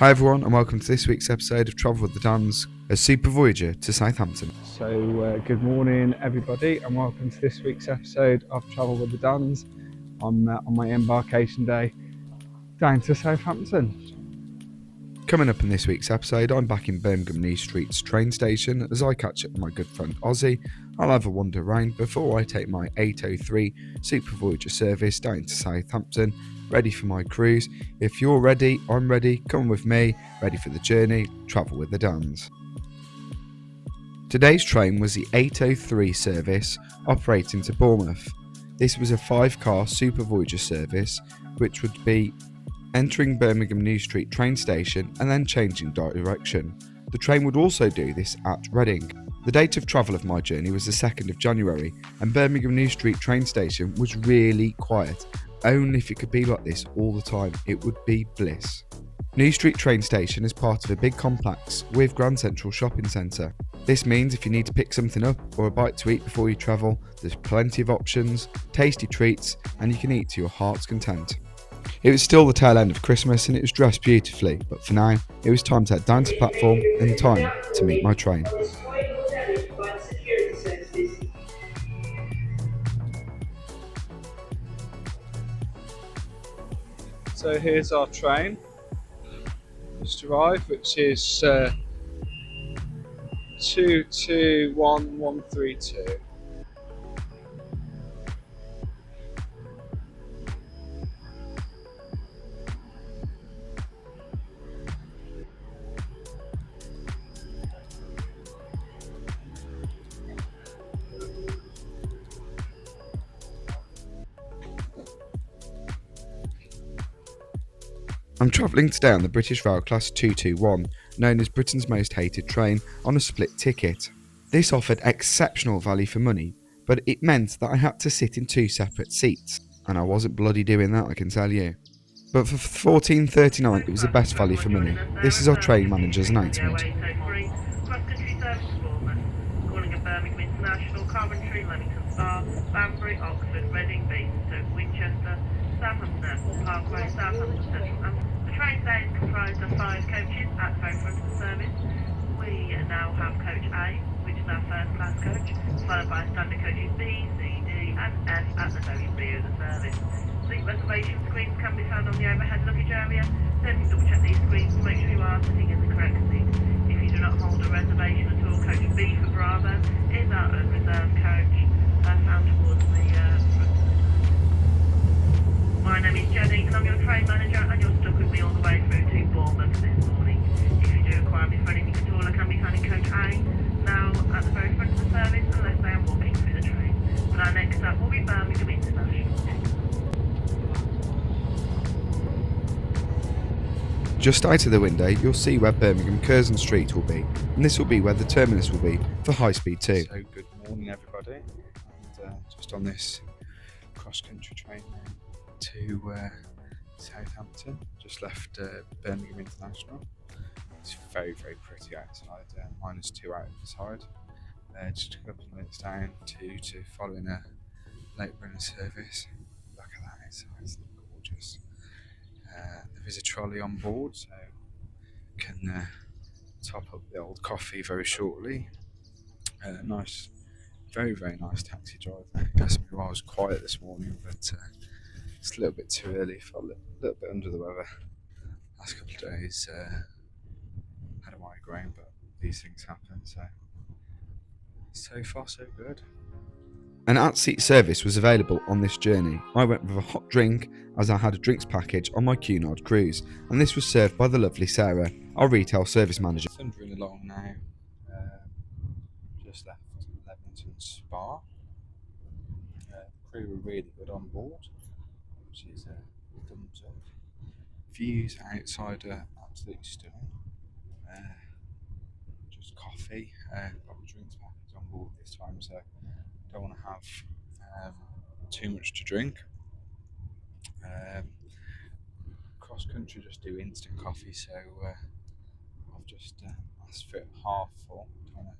Hi everyone, and welcome to this week's episode of Travel with the Dons, a Super Voyager to Southampton. So good morning everybody, and welcome to this week's episode of Travel with the Dons. I'm on my embarkation day down to Southampton. Coming up in this week's episode, I'm back in Birmingham New Street's train station as I catch up with my good friend Ozzy. I'll have a wander around before I take my 8:03 Super Voyager service down to Southampton, ready for my cruise. If you're ready, I'm ready. Come with me, ready for the journey. Travel with the Dons. Today's train was the 8:03 service operating to Bournemouth. This was a 5-car Super Voyager service which would be entering Birmingham New Street train station and then changing direction. The train would also do this at Reading. The date of travel of my journey was the 2nd of January, and Birmingham New Street train station was really quiet. Only if it could be like this all the time, it would be bliss. New Street train station is part of a big complex with Grand Central Shopping Centre. This means if you need to pick something up or a bite to eat before you travel, there's plenty of options, tasty treats, and you can eat to your heart's content. It was still the tail end of Christmas and it was dressed beautifully, but for now, it was time to head down to the platform and time to meet my train. So here's our train, just arrived, which is 221132. I'm travelling today on the British Rail Class 221, known as Britain's most hated train, on a split ticket. This offered exceptional value for money, but it meant that I had to sit in 2 separate seats, and I wasn't bloody doing that, I can tell you. But for $14.39 it was the best value for money. This is our train manager's announcement. Calling at Birmingham International, Coventry, Leamington Spa, Banbury, Oxford, Reading, Basingstoke, Winchester, Southampton Airport Parkway, Southampton Central. The train today is comprised of 5 coaches at the very front of the service. We now have coach A, which is our first class coach, followed by standard coaches B, C, D and F at the very rear of the service. Seat reservation screens can be found on the overhead luggage area. Then double check these screens to make sure you are sitting in the correct seat. If you do not hold a reservation at all, coach B for Bravo is our unreserved coach found towards the front. My name is Jenny and I'm your train manager, and you're stuck with me all the way through to Bournemouth this morning. If you do require me for anything at all, I can be found in coach A, now at the very front of the service, unless I am walking through the train. But our next stop will be Birmingham International. Just out of the window, you'll see where Birmingham Curzon Street will be, and this will be where the terminus will be for High Speed 2. So good morning everybody, and just on this cross-country train to Southampton. Just left Birmingham International. It's very pretty outside, -2 outside. Just a couple of minutes down to following a late runner service. Look at that inside, it's gorgeous. There is a trolley on board, so can top up the old coffee very shortly. Nice, very nice taxi driver. Asked me why I was quiet this morning, but it's a little bit too early. Felt a little bit under the weather last couple of days. Had a migraine, but these things happen. So far so good. An at-seat service was available on this journey. I went with a hot drink as I had a drinks package on my Cunard cruise, and this was served by the lovely Sarah, our retail service manager. Thundering along now. Just left Leamington Spa. Crew were really good on board, which is a thumbs up. Views outside are absolutely stunning. Just coffee. Got the drinks package on board this time, so don't want to have too much to drink. Cross country just do instant coffee, so I've just asked for it half full, trying to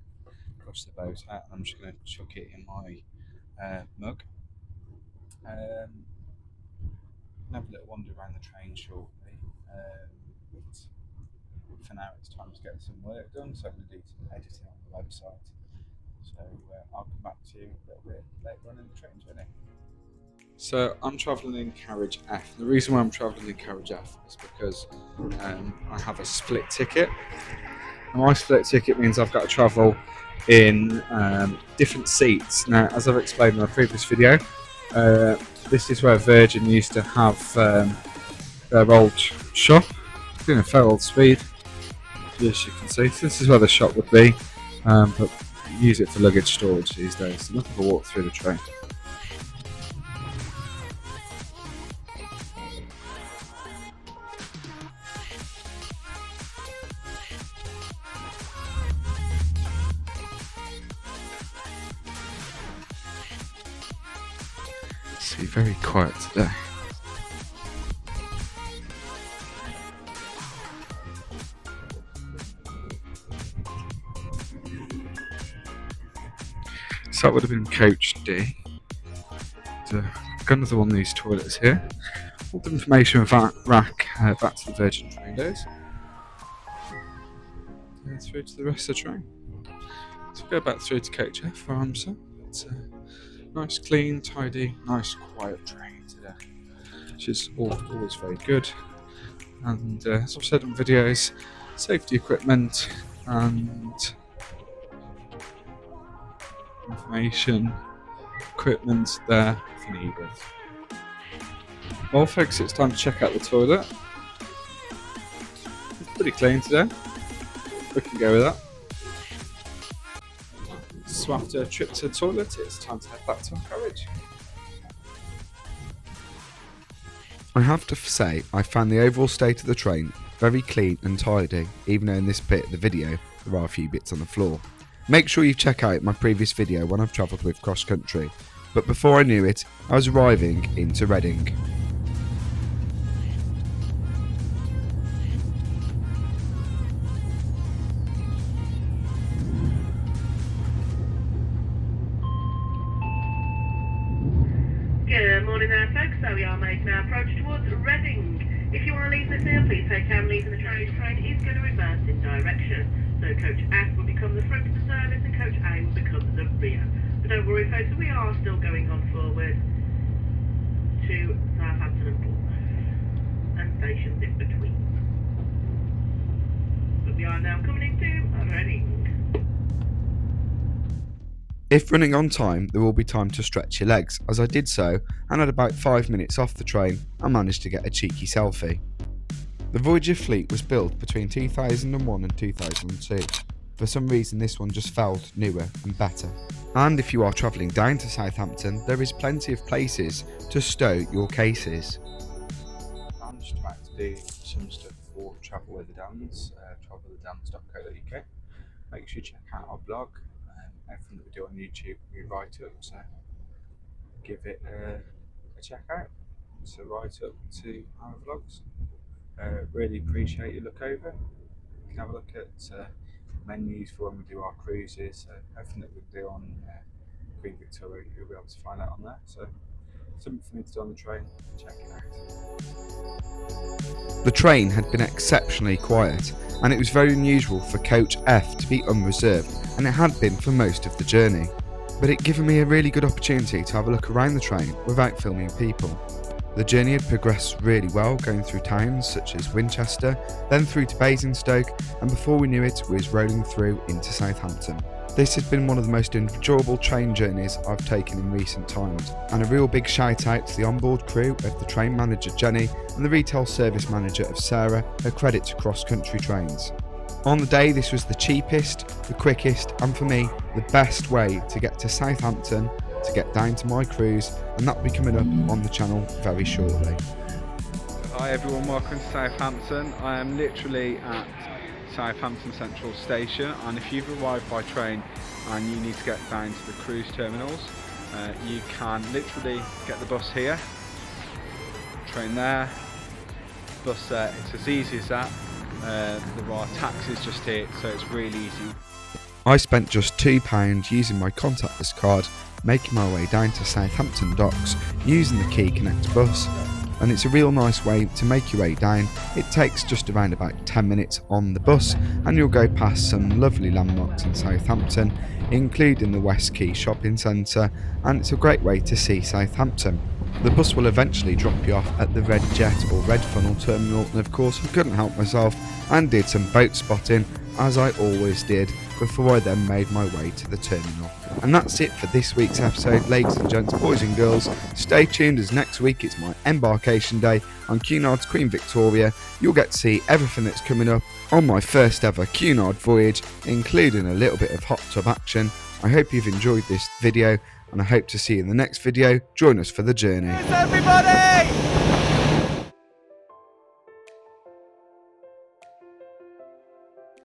push the boat out, and I'm just going to chuck it in my mug. Have a little wander around the train shortly. But for now it's time to get some work done, so I'm going to do some editing on the website. So I'll come back to you a little bit later on in the train journey. So I'm travelling in carriage F. The reason why I'm travelling in carriage F is because I have a split ticket. And my split ticket means I've got to travel in different seats. Now, as I've explained in my previous video, this is where Virgin used to have their old shop, doing a fair old speed, as you can see. So this is where the shop would be, but use it for luggage storage these days. So nothing but walk through the train. See, very quiet today. So that would have been coach D. Got another one of these toilets here. All the information of that rack back to the Virgin train days. And through to the rest of the train. So go back through to coach F where I'm sat. It's nice, clean, tidy, nice, quiet train today, which is always very good. And as I've said in videos, safety equipment and information equipment there if needed. Well, folks, it's time to check out the toilet. It's pretty clean today. We can go with that. So after a trip to the toilet, it's time to head back to our carriage. I have to say, I found the overall state of the train very clean and tidy, even though in this bit of the video there are a few bits on the floor. Make sure you check out my previous video when I've travelled with cross country, but before I knew it, I was arriving into Reading. Good morning there, folks. So we are making our approach towards Reading. If you want to leave this here, please take care. Leaving the train. The train is going to reverse in direction. So coach F will become the front of the service and coach A will become the rear. But don't worry, folks, we are still going on forward to Southampton and Bournemouth and stations in between. But we are now coming into Reading. If running on time, there will be time to stretch your legs, as I did so, and at about 5 minutes off the train, I managed to get a cheeky selfie. The Voyager fleet was built between 2001 and 2002. For some reason this one just felt newer and better. And if you are travelling down to Southampton, there is plenty of places to stow your cases. I'm just trying to do some stuff for Travel with the Dans, travelwiththedans.co.uk. Make sure you check out our blog. Everything that we do on YouTube, we write up, so give it a check out. It's a write up to our vlogs. Really appreciate you look over. You can have a look at menus for when we do our cruises, everything that we do on Queen Victoria, you'll be able to find out on there. So something for me to do on the train, check it out. The train had been exceptionally quiet, and it was very unusual for coach F to be unreserved, and it had been for most of the journey. But it given me a really good opportunity to have a look around the train without filming people. The journey had progressed really well, going through towns such as Winchester, then through to Basingstoke, and before we knew it, we was rolling through into Southampton. This has been one of the most enjoyable train journeys I've taken in recent times, and a real big shout out to the onboard crew of the train manager Jenny and the retail service manager of Sarah, a credit to cross country trains. On the day, this was the cheapest, the quickest, and for me, the best way to get to Southampton, to get down to my cruise, and that will be coming up on the channel very shortly. Hi everyone, welcome to Southampton. I am literally at Southampton Central Station, and if you've arrived by train and you need to get down to the cruise terminals, you can literally get the bus here, train there, bus there. It's as easy as that. There are taxis just here, so it's really easy. I spent just £2 using my contactless card, making my way down to Southampton docks using the Key Connect bus. and it's a real nice way to make your way down. It takes just around about 10 minutes on the bus, and you'll go past some lovely landmarks in Southampton, including the West Quay shopping centre, and it's a great way to see Southampton. The bus will eventually drop you off at the Red Jet or Red Funnel terminal, and of course I couldn't help myself and did some boat spotting, as I always did, before I then made my way to the terminal. And that's it for this week's episode, ladies and gents, boys and girls. Stay tuned, as next week it's my embarkation day on Cunard's Queen Victoria. You'll get to see everything that's coming up on my first ever Cunard voyage, including a little bit of hot tub action. I hope you've enjoyed this video, and I hope to see you in the next video. Join us for the journey. Cheers, everybody!